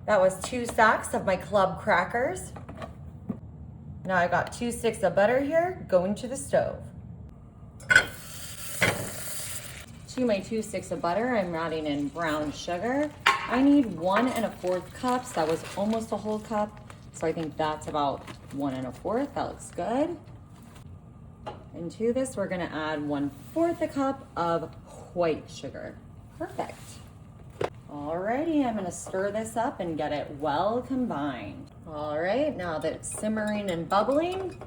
That was 2 stacks of my club crackers. Now I got 2 sticks of butter here going to the stove. To my 2 sticks of butter, I'm adding in brown sugar. I need 1 1/4 cups. That was almost a whole cup. So I think that's about 1 1/4. That looks good. And to this, we're gonna add 1/4 a cup of white sugar. Perfect. Alrighty, I'm gonna stir this up and get it well combined. All right, now that it's simmering and bubbling,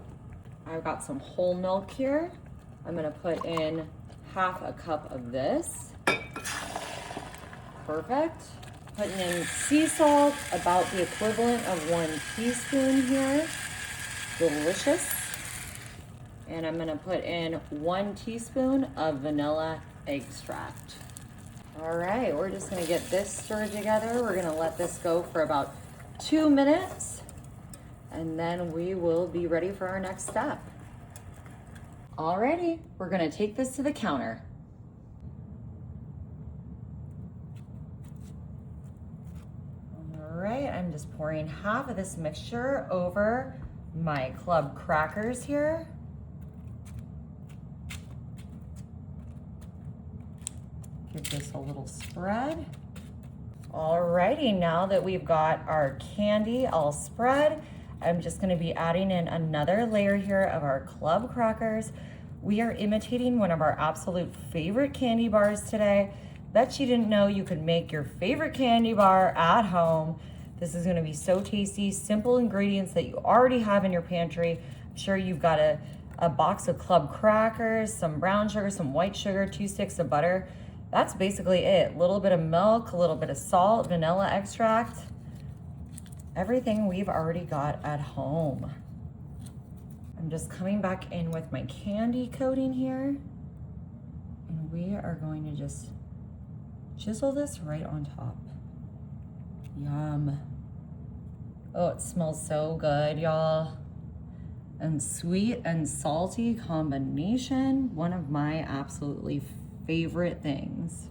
I've got some whole milk here. I'm gonna put in 1/2 cup of this. Perfect. Putting in sea salt, about the equivalent of 1 teaspoon here. Delicious. And I'm gonna put in 1 teaspoon of vanilla extract. All right, we're just gonna get this stirred together. We're gonna let this go for about 2 minutes, and then we will be ready for our next step. Alrighty, we're gonna take this to the counter. All right, I'm just pouring 1/2 of this mixture over my club crackers here. Give this a little spread. Alrighty, now that we've got our candy all spread, I'm just gonna be adding in another layer here of our club crackers. We are imitating one of our absolute favorite candy bars today. Bet you didn't know you could make your favorite candy bar at home. This is gonna be so tasty, simple ingredients that you already have in your pantry. I'm sure you've got a box of club crackers, some brown sugar, some white sugar, 2 sticks of butter. That's basically it. A little bit of milk, a little bit of salt, vanilla extract, everything we've already got at home. I'm just coming back in with my candy coating here, and we are going to just chisel this right on top. Yum. Oh, it smells so good, y'all. And sweet and salty combination, one of my absolutely favorite things.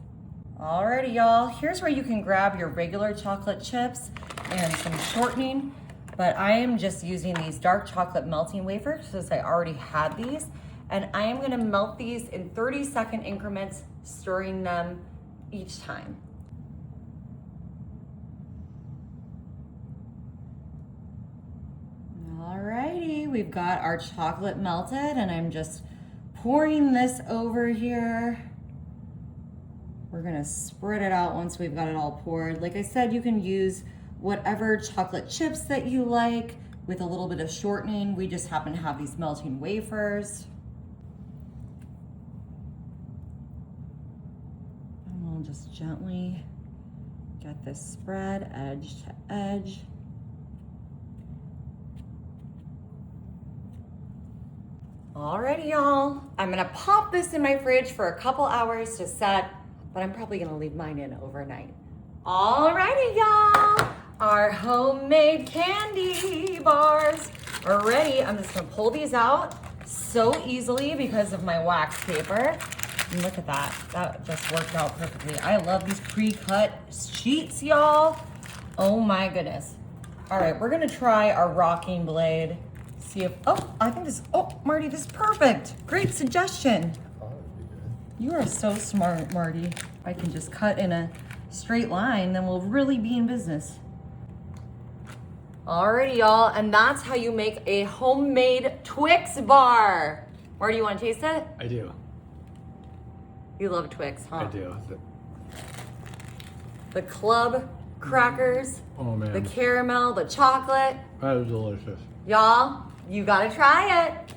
Alrighty, y'all, here's where you can grab your regular chocolate chips and some shortening, but I am just using these dark chocolate melting wafers since I already had these, and I am gonna melt these in 30-second increments, stirring them each time. Alrighty, we've got our chocolate melted, and I'm just pouring this over here. We're gonna spread it out once we've got it all poured. Like I said, you can use whatever chocolate chips that you like with a little bit of shortening. We just happen to have these melting wafers. And we'll just gently get this spread edge to edge. Alrighty, y'all. I'm gonna pop this in my fridge for a couple hours to set, but I'm probably gonna leave mine in overnight. Alrighty, y'all. Our homemade candy bars are ready. I'm just gonna pull these out so easily because of my wax paper. And look at that, that just worked out perfectly. I love these pre-cut sheets, y'all. Oh my goodness. All right, we're gonna try our rocking blade. See if, oh, I think this, oh, Marty, this is perfect. Great suggestion. You are so smart, Marty. I can just cut in a straight line, then we'll really be in business. Alrighty, y'all, and that's how you make a homemade Twix bar. Marty, you wanna taste it? I do. You love Twix, huh? I do. The club crackers, Oh man, the caramel, the chocolate. that is delicious. Y'all, you gotta try it.